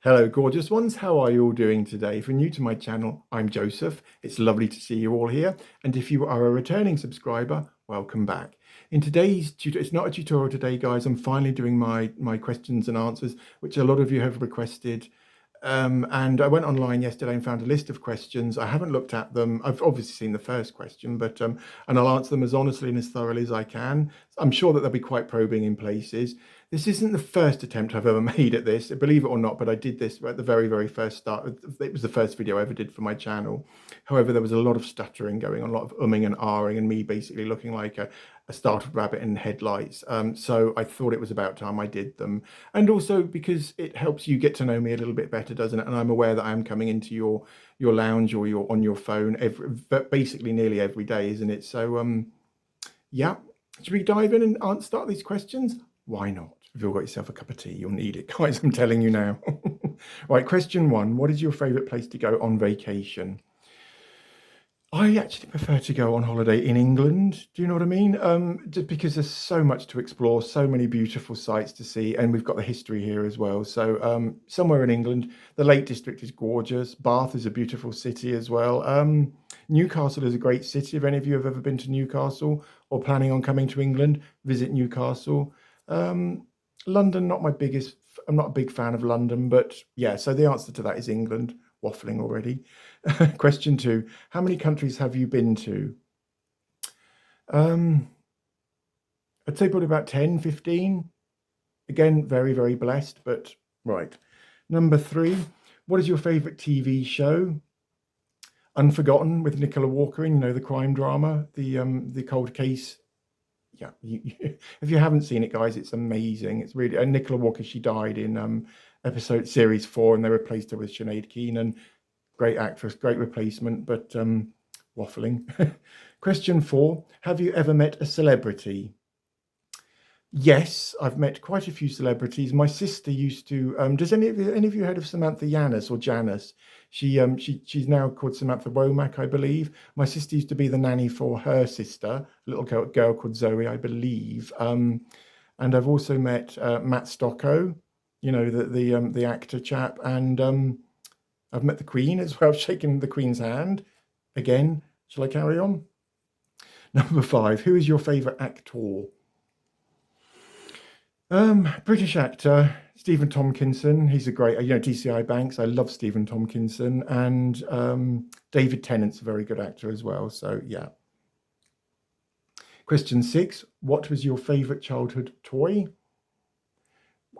Hello, gorgeous ones. How are you all doing today? If you're new to my channel, I'm Joseph. It's lovely to see you all here. And if you are a returning subscriber, welcome back. In today's tutorial, it's not a tutorial today, guys. I'm finally doing my questions and answers, which a lot of you have requested. And I went online yesterday and found a list of questions. I haven't looked at them. I've obviously seen the first question, but and I'll answer them as honestly and as thoroughly as I can. I'm sure that they'll be quite probing in places. This isn't the first attempt I've ever made at this, believe it or not, but I did this at the very, very first start. It was the first video I ever did for my channel. However, there was a lot of stuttering going on, a lot of umming and ahhing, and me basically looking like a startled rabbit in headlights. So I thought it was about time I did them. And also because it helps you get to know me a little bit better, doesn't it? And I'm aware that I'm coming into your lounge or you're on your phone basically nearly every day, isn't it? So yeah, should we dive in and start these questions? Why not? If you've got yourself a cup of tea, you'll need it, guys. I'm telling you now. Right, question one. What is your favorite place to go on vacation? I actually prefer to go on holiday in England. Do you know what I mean? Just because there's so much to explore, so many beautiful sights to see, and we've got the history here as well. So somewhere in England, the Lake District is gorgeous. Bath is a beautiful city as well. Newcastle is a great city. If any of you have ever been to Newcastle or planning on coming to England, visit Newcastle. London, not my biggest. I'm not a big fan of London, but yeah. So the answer to that is England. Waffling already. Question two, how many countries have you been to? I'd say probably about 10, 15. Again, very, very blessed, but right. Number three, what is your favorite TV show? Unforgotten with Nicola Walker in, the crime drama, the cold case. Yeah, if you haven't seen it, guys, it's amazing. It's really, and Nicola Walker, she died in episode series 4, and they replaced her with Sinead Keenan. Great actress, great replacement, but waffling. Question 4, have you ever met a celebrity? Yes, I've met quite a few celebrities. My sister used to. Does any of you heard of Samantha Yanis or Janice? She's now called Samantha Womack, I believe. My sister used to be the nanny for her sister, a little girl called Zoe, I believe. And I've also met Matt Stocko, the actor chap, and I've met the Queen as well. I've shaken the Queen's hand. Again, shall I carry on? Number 5, who is your favourite actor? British actor Stephen Tompkinson. He's a great, DCI Banks. I love Stephen Tompkinson, and David Tennant's a very good actor as well. So yeah. Question 6: what was your favourite childhood toy?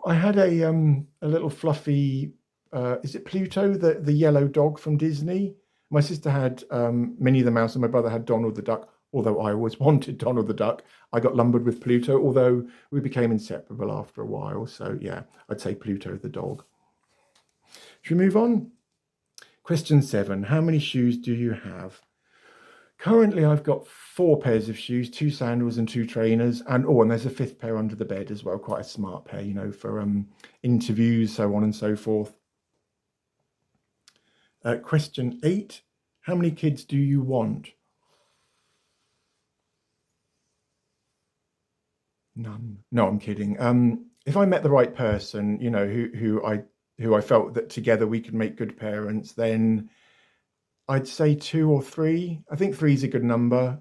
I had a little fluffy. Is it Pluto, the yellow dog from Disney? My sister had Minnie the Mouse, and my brother had Donald the Duck. Although I always wanted Donald the Duck, I got lumbered with Pluto, although we became inseparable after a while. So yeah, I'd say Pluto the dog. Should we move on? Question 7, how many shoes do you have? Currently, I've got 4 pairs of shoes, 2 sandals and 2 trainers. And there's a 5th pair under the bed as well, quite a smart pair, for interviews, so on and so forth. Question 8, how many kids do you want? None. No, I'm kidding. If I met the right person, who I felt that together we could make good parents, then I'd say 2 or 3. I think 3 is a good number.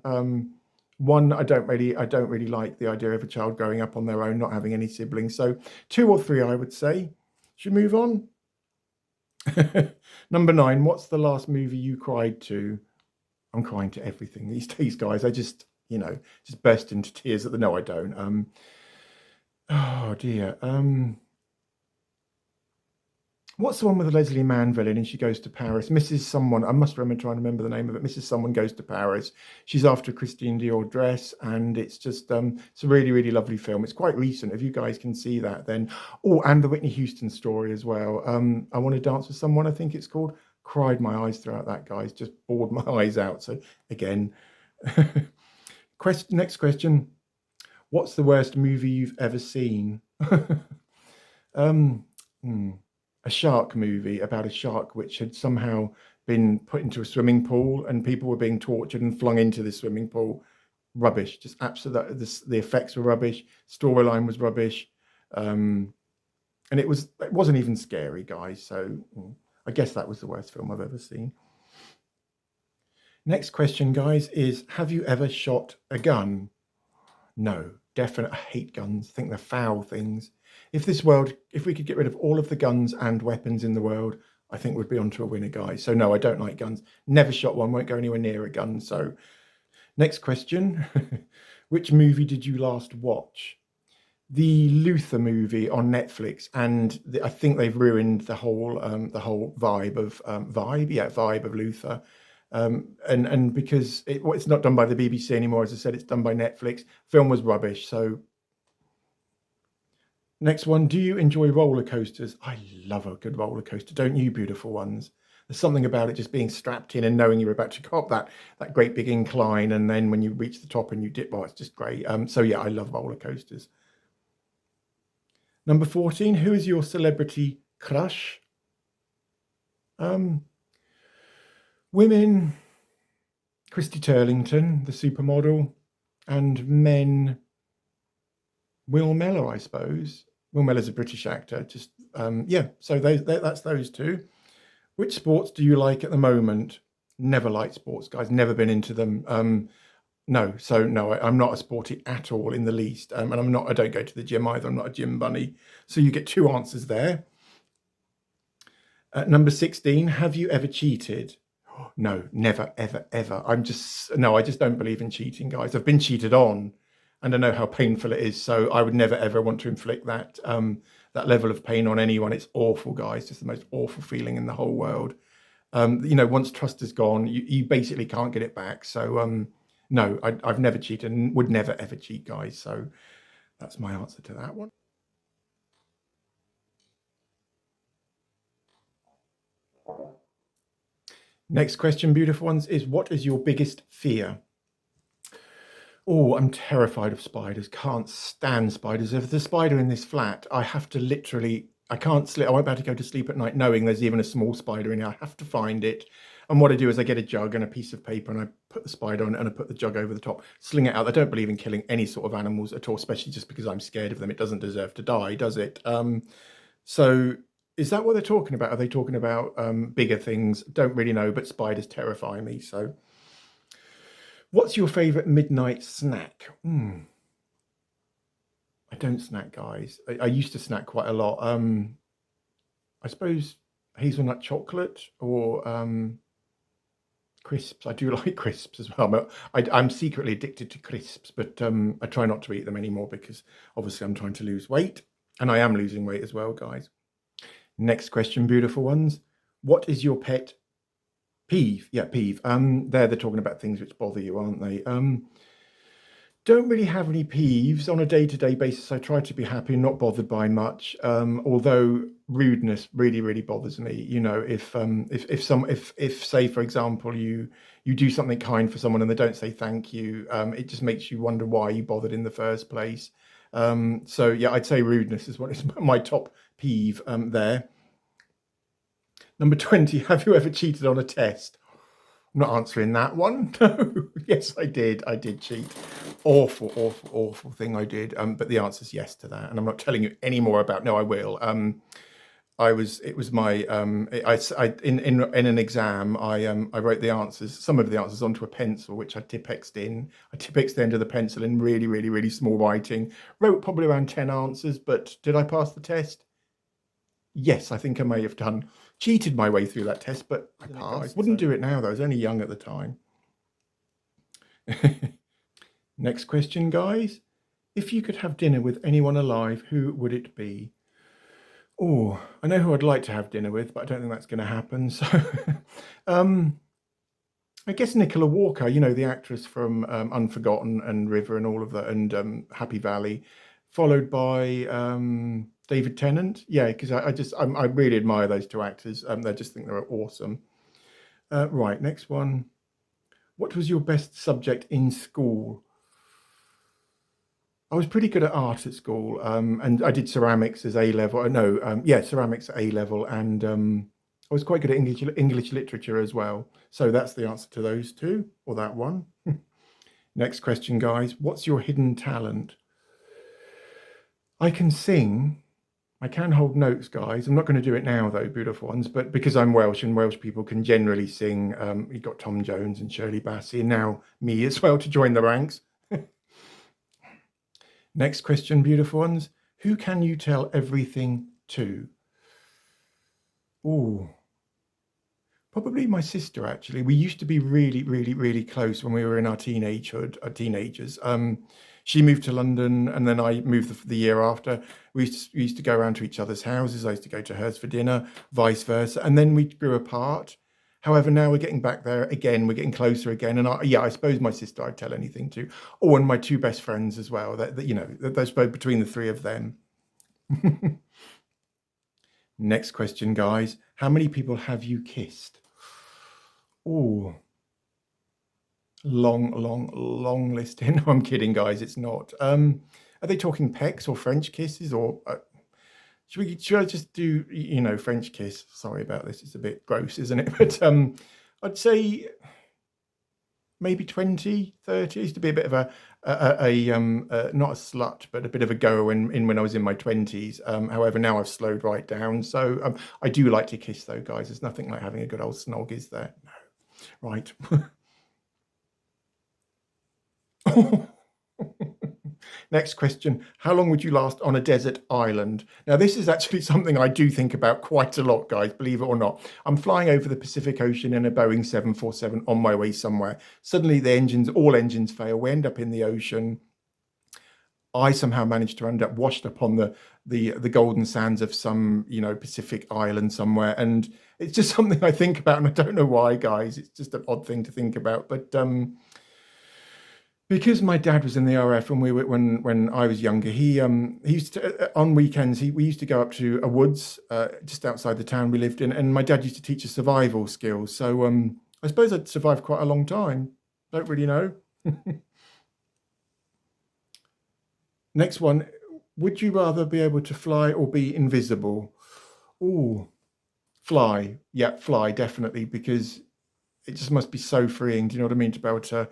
One, I don't really like the idea of a child growing up on their own, not having any siblings. So 2 or 3, I would say. Should we move on? Number 9, what's the last movie you cried to? I'm crying to everything these days, guys. I just burst into tears at the. No, I don't. Oh dear. What's the one with Leslie Manville and she goes to Paris? Mrs. Someone. I must remember trying to remember the name of it. Mrs. Someone Goes to Paris. She's after a Christian Dior dress, and it's just it's a really, really lovely film. It's quite recent. If you guys can see that, then and the Whitney Houston story as well. I Want to Dance with Someone, I think it's called. Cried my eyes throughout that, guys. Just bored my eyes out. So again. Next question. What's the worst movie you've ever seen? A shark movie about a shark which had somehow been put into a swimming pool and people were being tortured and flung into the swimming pool. Rubbish. Just absolutely. The effects were rubbish. Storyline was rubbish. And it wasn't even scary, guys. So I guess that was the worst film I've ever seen. Next question, guys, is have you ever shot a gun? No, definitely. I hate guns. I think they're foul things. If we could get rid of all of the guns and weapons in the world, I think we'd be onto a winner, guys. So no, I don't like guns. Never shot one, won't go anywhere near a gun. So next question. Which movie did you last watch? The Luther movie on Netflix, and I think they've ruined the whole vibe of Luther, and because it's not done by the BBC anymore, as I said, it's done by Netflix. Film was rubbish. So next one, do you enjoy roller coasters? I love a good roller coaster, don't you, beautiful ones? There's something about it just being strapped in and knowing you're about to go up that great big incline, and then when you reach the top and you dip, it's just great. So yeah, I love roller coasters. Number 14, who is your celebrity crush? Women, Christy Turlington, the supermodel, and men, Will Mellor, I suppose. Will Mellor's a British actor. Just yeah, so that's those two. Which sports do you like at the moment? Never liked sports, guys. Never been into them. No, I'm not a sporty at all in the least, and I don't go to the gym either. I'm not a gym bunny. So you get two answers there. Number 16, have you ever cheated? No, never, ever, ever. I just don't believe in cheating, guys. I've been cheated on, and I know how painful it is. So I would never, ever want to inflict that level of pain on anyone. It's awful, guys. It's the most awful feeling in the whole world. Once trust is gone, you basically can't get it back. So no, I've never cheated and would never, ever cheat, guys. So that's my answer to that one. Next question, beautiful ones, is what is your biggest fear? Oh, I'm terrified of spiders. Can't stand spiders. If there's a spider in this flat, I have to literally, I can't sleep. I won't be able to go to sleep at night knowing there's even a small spider in here. I have to find it. And what I do is I get a jug and a piece of paper and I put the spider on it and I put the jug over the top, sling it out. I don't believe in killing any sort of animals at all, especially just because I'm scared of them. It doesn't deserve to die, does it? So is that what they're talking about? Are they talking about bigger things? Don't really know, but spiders terrify me. So what's your favorite midnight snack? I don't snack, guys. I used to snack quite a lot. I suppose hazelnut chocolate or crisps. I do like crisps as well. But I'm secretly addicted to crisps, but I try not to eat them anymore because obviously I'm trying to lose weight, and I am losing weight as well, guys. Next question, beautiful ones. What is your pet peeve? Yeah, peeve. They're talking about things which bother you, aren't they? Don't really have any peeves on a day-to-day basis. I try to be happy and not bothered by much. Although rudeness really, really bothers me. If say for example you do something kind for someone and they don't say thank you, it just makes you wonder why you bothered in the first place. So yeah, I'd say rudeness is what is my top peeve there. Number 20, have you ever cheated on a test? I'm not answering that one. No. Yes, I did. I did cheat. Awful, awful, awful thing I did. But the answer is yes to that. And I'm not telling you any more about. No, I will. It was my in an exam. I wrote the answers, some of the answers onto a pencil, which I Tipp-Exed in. I Tipp-Exed the end of the pencil in really, really, really small writing. Wrote probably around 10 answers, but did I pass the test? Yes, I think I may have done. Cheated my way through that test, but I passed. Wouldn't do it now though. I was only young at the time. Next question, guys. If you could have dinner with anyone alive, who would it be? Oh, I know who I'd like to have dinner with, but I don't think that's going to happen. So, I guess Nicola Walker, the actress from Unforgotten and River and all of that, and Happy Valley, followed by David Tennant. Yeah, because I really admire those two actors. I just think they're awesome. Right, next one. What was your best subject in school? I was pretty good at art at school, and I did ceramics as A level. No, ceramics at A level, and I was quite good at English literature as well. So that's the answer to those two, or that one. Next question, guys. What's your hidden talent? I can sing. I can hold notes, guys. I'm not going to do it now, though, beautiful ones. But because I'm Welsh and Welsh people can generally sing, you've got Tom Jones and Shirley Bassey, and now me as well to join the ranks. Next question, beautiful ones. Who can you tell everything to? Oh, probably my sister, actually. We used to be really, really, really close when we were in our teenagers. She moved to London and then I moved the year after. We used to go around to each other's houses. I used to go to hers for dinner, vice versa. And then we grew apart. However, now we're getting back there again. We're getting closer again. And I suppose my sister I'd tell anything to. Oh, and my two best friends as well. Those both between the three of them. Next question, guys. How many people have you kissed? Oh, long list here. No, I'm kidding, guys. It's not. Are they talking pecks or French kisses or should I just do French kiss? Sorry about this. It's a bit gross, isn't it? But I'd say maybe 20, 30. I used to be a bit of not a slut, but a bit of a goer when I was in my 20s. However, now I've slowed right down. So I do like to kiss though, guys. There's nothing like having a good old snog, is there? No. Right. Next question. How long would you last on a desert island? Now, this is actually something I do think about quite a lot, guys, believe it or not. I'm flying over the Pacific Ocean in a Boeing 747 on my way somewhere. Suddenly, all engines fail. We end up in the ocean. I somehow managed to end up washed up on the golden sands of some, Pacific island somewhere. And it's just something I think about, and I don't know why, guys. It's just an odd thing to think about. But because my dad was in the RF when I was younger, he used to on weekends we used to go up to a woods just outside the town we lived in, and my dad used to teach us survival skills. So I suppose I'd survived quite a long time. Don't really know. Next one. Would you rather be able to fly or be invisible? Oh, fly. Yeah, fly definitely, because it just must be so freeing. Do you know what I mean? To be able to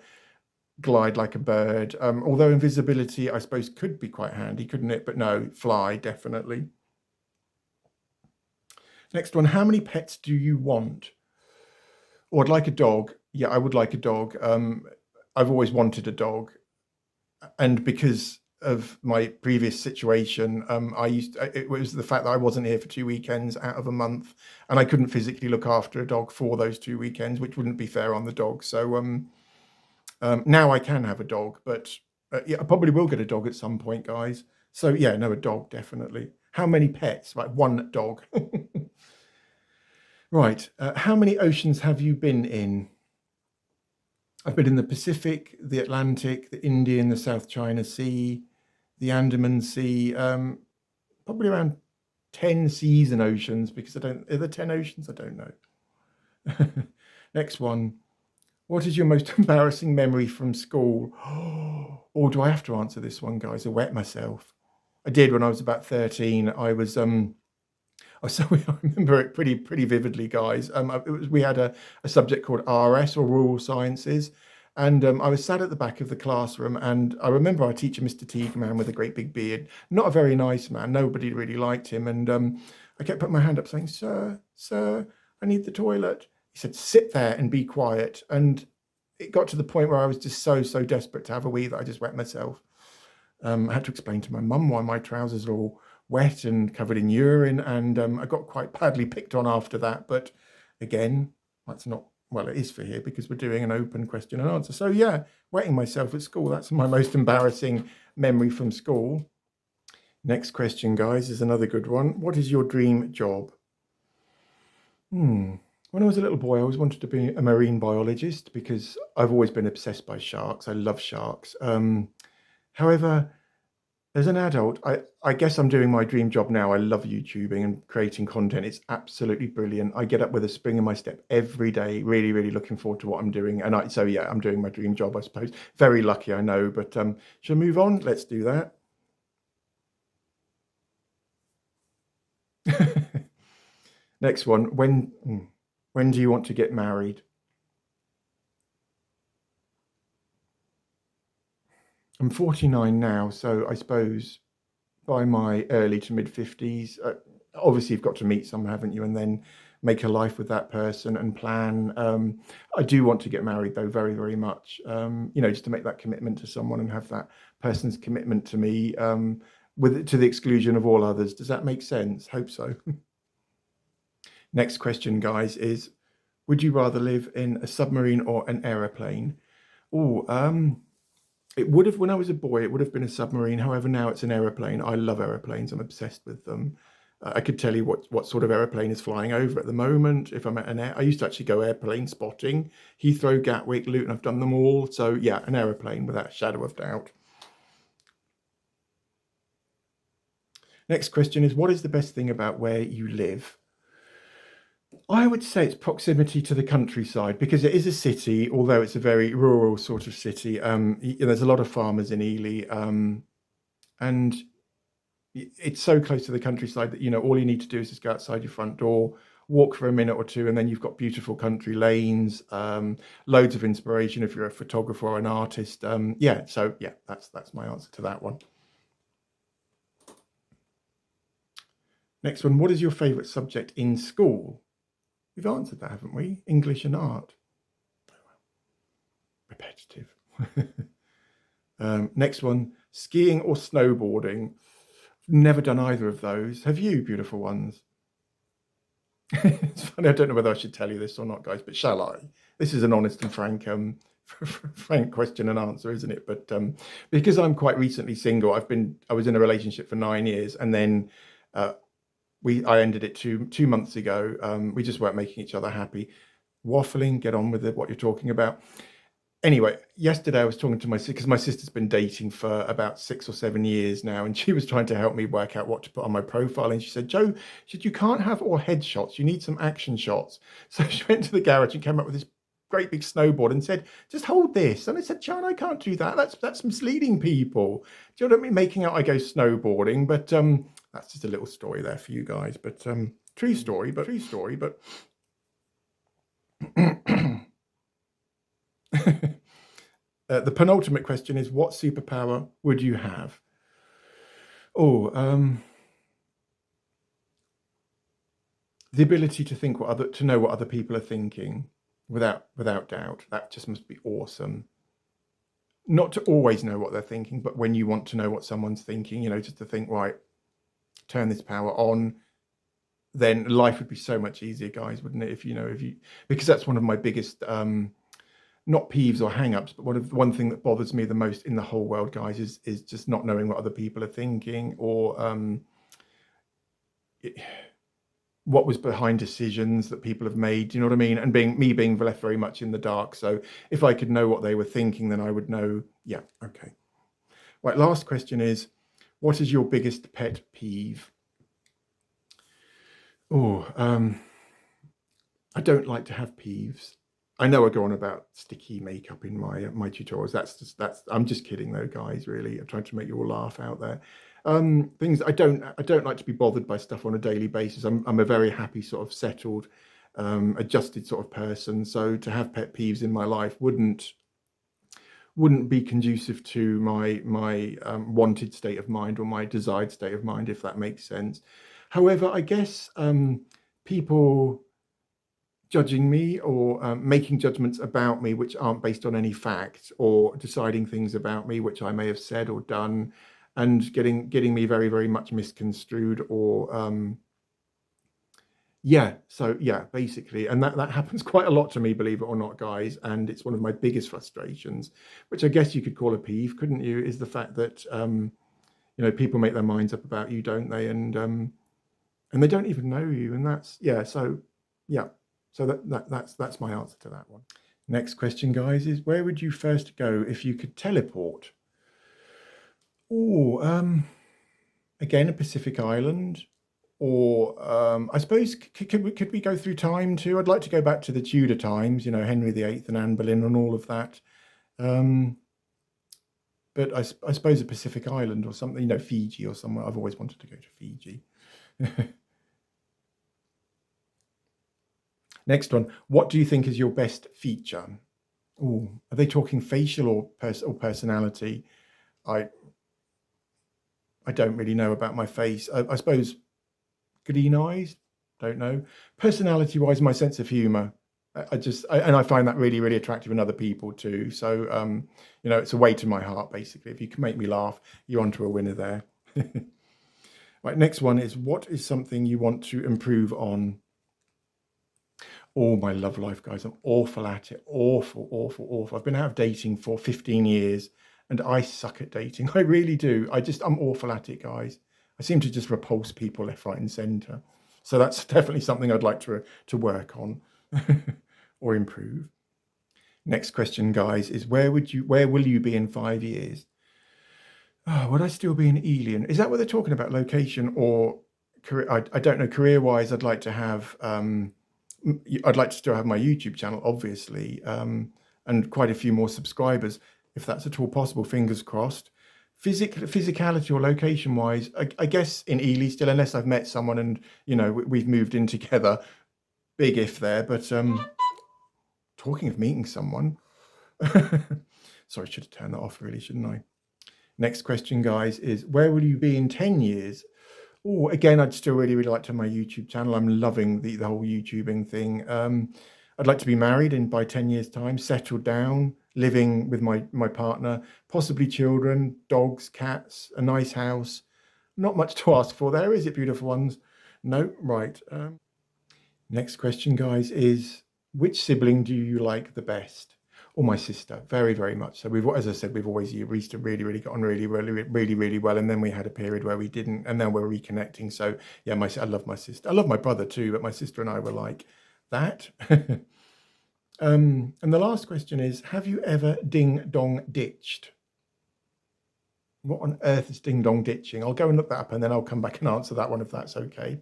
glide like a bird. Although invisibility, I suppose, could be quite handy, couldn't it? But no, fly, definitely. Next one, how many pets do you want? Or I'd like a dog. Yeah, I would like a dog. I've always wanted a dog. And because of my previous situation, it was the fact that I wasn't here for 2 weekends out of a month, and I couldn't physically look after a dog for those 2 weekends, which wouldn't be fair on the dog. So now I can have a dog, but yeah, I probably will get a dog at some point, guys. So yeah, no, a dog, definitely. How many pets? Right, one dog. Right. How many oceans have you been in? I've been in the Pacific, the Atlantic, the Indian, the South China Sea, the Andaman Sea, probably around 10 seas and oceans, because are there 10 oceans? I don't know. Next one. What is your most embarrassing memory from school? Or do I have to answer this one, guys? I wet myself. I did when I was about 13. I was so I remember it pretty vividly, guys. We had a subject called RS, or Rural Sciences, and I was sat at the back of the classroom, and I remember our teacher, Mr. Teague, man with a great big beard, not a very nice man. Nobody really liked him, and I kept putting my hand up, saying, "Sir, I need the toilet." He said, "Sit there and be quiet." And it got to the point where I was just so desperate to have a wee that I just wet myself. I had to explain to my mum why my trousers are all wet and covered in urine, and I got quite badly picked on after that. But again, that's not, well, it is for here because we're doing an open question and answer. So yeah, wetting myself at school, that's my most embarrassing memory from school. Next question, guys, is another good one. What is your dream job? When I was a little boy, I always wanted to be a marine biologist because I've always been obsessed by sharks. I love sharks. However, as an adult, I guess I'm doing my dream job now. I love YouTubing and creating content. It's absolutely brilliant. I get up with a spring in my step every day, really, really looking forward to what I'm doing. And so yeah, I'm doing my dream job, I suppose. Very lucky, I know, but shall I move on? Let's do that. Next one. When do you want to get married? I'm 49 now, so I suppose by my early to mid 50s. Obviously, you've got to meet someone, haven't you? And then make a life with that person and plan. I do want to get married, though, very, very much. Just to make that commitment to someone and have that person's commitment to me, to the exclusion of all others. Does that make sense? Hope so. Next question, guys, is: would you rather live in a submarine or an aeroplane? Oh, it would have, when I was a boy, it would have been a submarine. However, now it's an aeroplane. I love aeroplanes. I'm obsessed with them. I could tell you what sort of aeroplane is flying over at the moment. If I'm at I used to actually go airplane spotting, Heathrow, Gatwick, Luton. I've done them all. So yeah, an aeroplane without a shadow of doubt. Next question is: what is the best thing about where you live? I would say it's proximity to the countryside, because it is a city, although it's a very rural sort of city. There's a lot of farmers in Ely, and it's so close to the countryside that all you need to do is just go outside your front door, walk for a minute or two, and then you've got beautiful country lanes, loads of inspiration if you're a photographer or an artist. That's my answer to that one. Next one: what is your favorite subject in school? We've answered that, haven't we? English and art. Repetitive. Next one: skiing or snowboarding? Never done either of those. Have you, beautiful ones? It's funny, I don't know whether I should tell you this or not, guys, but shall I? This is an honest and frank question and answer, isn't it? But because I'm quite recently single, I was in a relationship for 9 years, and then I ended it two months ago. We just weren't making each other happy. Waffling, get on with it, what you're talking about. Anyway, yesterday I was talking to my sister, because my sister's been dating for about 6 or 7 years now, and she was trying to help me work out what to put on my profile. And she said, Joe, you can't have all headshots. You need some action shots. So she went to the garage and came up with this great big snowboard and said, just hold this. And I said, John, I can't do that. That's misleading people. Do you know what I mean? Making out I go snowboarding. But that's just a little story there for you guys. But true story. The penultimate question is: what superpower would you have? The ability to know what other people are thinking, without doubt. That just must be awesome. Not to always know what they're thinking, but when you want to know what someone's thinking, just to think, right, turn this power on, then life would be so much easier, guys, wouldn't it? Because that's one of my biggest not peeves or hang-ups, but one thing that bothers me the most in the whole world, guys, is just not knowing what other people are thinking, or what was behind decisions that people have made. Do you know what I mean? And being left very much in the dark. So if I could know what they were thinking, then I would know. Yeah, okay. Right, last question is: what is your biggest pet peeve? I don't like to have peeves. I know I go on about sticky makeup in my tutorials. I'm just kidding though, guys. Really, I'm trying to make you all laugh out there. Things I don't like to be bothered by stuff on a daily basis. I'm a very happy, sort of settled, adjusted sort of person. So to have pet peeves in my life wouldn't be conducive to my wanted state of mind, or my desired state of mind, if that makes sense. However, I guess people judging me, or making judgments about me which aren't based on any fact, or deciding things about me which I may have said or done, and getting me very, very much misconstrued, or basically. And that happens quite a lot to me, believe it or not, guys. And it's one of my biggest frustrations, which I guess you could call a peeve, couldn't you? Is the fact that people make their minds up about you, don't they? And they don't even know you. And that's So that's my answer to that one. Next question, guys, is: where would you first go if you could teleport? Again, a Pacific island, or I suppose could we go through time too? I'd like to go back to the Tudor times, Henry VIII and Anne Boleyn and all of that. But I suppose a Pacific island or something, Fiji or somewhere. I've always wanted to go to Fiji. Next one: what do you think is your best feature? Are they talking facial or personality? I don't really know about my face. I suppose green eyes, don't know. Personality wise, my sense of humor. And I find that really, really attractive in other people too. So, it's a way to my heart, basically. If you can make me laugh, you're onto a winner there. Right, next one is, what is something you want to improve on? Oh, my love life, guys. I'm awful at it. Awful, awful, awful. I've been out of dating for 15 years and I suck at dating. I really do. I'm awful at it, guys. I seem to just repulse people left, right, and centre. So that's definitely something I'd like to work on or improve. Next question, guys, is where will you be in 5 years? Oh, would I still be in Elian? Is that what they're talking about, location or career? I don't know. Career-wise, I'd like to still have my YouTube channel, obviously, and quite a few more subscribers, if that's at all possible. Fingers crossed. Physicality or location-wise, I guess in Ely still, unless I've met someone and we've moved in together. Big if there, but talking of meeting someone, sorry, I should have turned that off, really, shouldn't I? Next question, guys, is where will you be in 10 years? Oh, again, I'd still really, really like to have my YouTube channel. I'm loving the whole YouTubing thing. I'd like to be married by 10 years' time, settled down, living with my partner, possibly children, dogs, cats, a nice house. Not much to ask for there, is it, beautiful ones? No, right. Next question, guys, is which sibling do you like the best? Or my sister, very, very much. So as I said, we've always used to really, really got on really, really, really, really well. And then we had a period where we didn't, and then we're reconnecting. So yeah, I love my sister. I love my brother too, but my sister and I were like that. And the last question is, have you ever ding dong ditched? What on earth is ding dong ditching? I'll go and look that up and then I'll come back and answer that one if that's okay.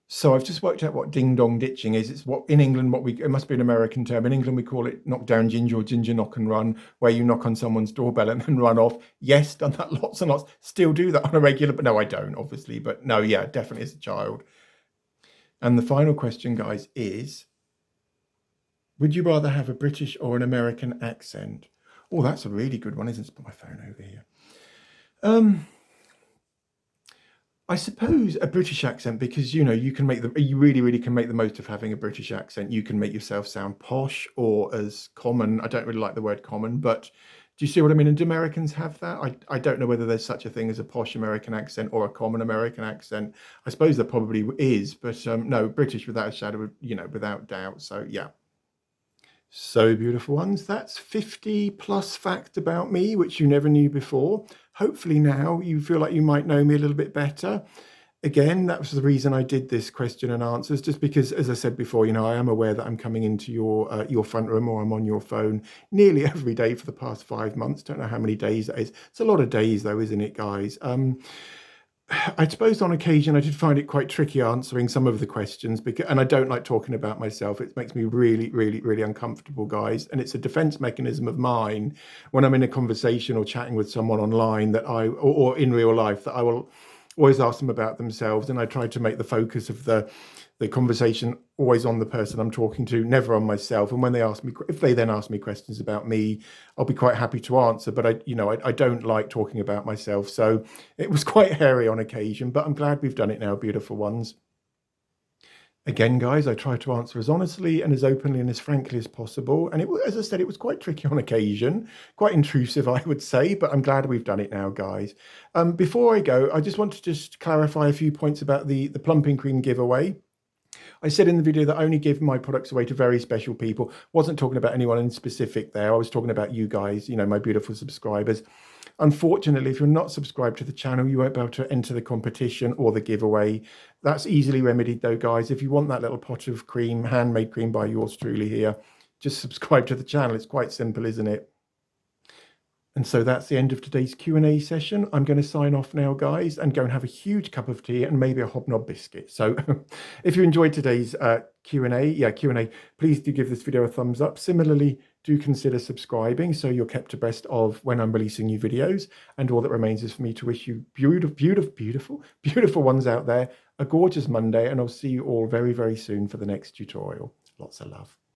So I've just worked out what ding dong ditching is. It's what in England, it must be an American term. In England, we call it knock down ginger or ginger knock and run, where you knock on someone's doorbell and then run off. Yes, done that lots and lots. Still do that on a regular, but no, I don't, obviously. But no, yeah, definitely as a child. And the final question, guys, is would you rather have a British or an American accent? Oh, that's a really good one, isn't it? Put my phone over here. I suppose a British accent, because you really, really can make the most of having a British accent. You can make yourself sound posh or as common. I don't really like the word common, but do you see what I mean? And do Americans have that? I don't know whether there's such a thing as a posh American accent or a common American accent. I suppose there probably is, but no, British without a shadow of, without doubt. So yeah. So beautiful ones, that's 50 plus facts about me, which you never knew before. Hopefully now you feel like you might know me a little bit better. Again, that was the reason I did this question and answers, just because, as I said before, I am aware that I'm coming into your front room, or I'm on your phone nearly every day for the past 5 months. Don't know how many days that is. It's a lot of days though, isn't it, guys? I suppose on occasion I did find it quite tricky answering some of the questions, and I don't like talking about myself. It makes me really, really, really uncomfortable, guys. And it's a defense mechanism of mine when I'm in a conversation or chatting with someone online or in real life, that I will always ask them about themselves. And I try to make the focus of the conversation always on the person I'm talking to, never on myself. And when if they then ask me questions about me, I'll be quite happy to answer. But I don't like talking about myself. So it was quite hairy on occasion, but I'm glad we've done it now, beautiful ones. Again, guys, I try to answer as honestly and as openly and as frankly as possible. And as I said, it was quite tricky on occasion, quite intrusive, I would say, but I'm glad we've done it now, guys. Before I go, I just want to clarify a few points about the plumping cream giveaway. I said in the video that I only give my products away to very special people. Wasn't talking about anyone in specific there. I was talking about you guys, my beautiful subscribers. Unfortunately, if you're not subscribed to the channel, you won't be able to enter the competition or the giveaway. That's easily remedied though, guys. If you want that little pot of cream, handmade cream by yours truly here, just subscribe to the channel. It's quite simple, isn't it? And so that's the end of today's Q&A session. I'm going to sign off now, guys, and go and have a huge cup of tea and maybe a hobnob biscuit. So if you enjoyed today's Q&A, please do give this video a thumbs up. Similarly, do consider subscribing so you're kept abreast of when I'm releasing new videos. And all that remains is for me to wish you beautiful ones out there a gorgeous Monday, and I'll see you all very, very soon for the next tutorial. Lots of love.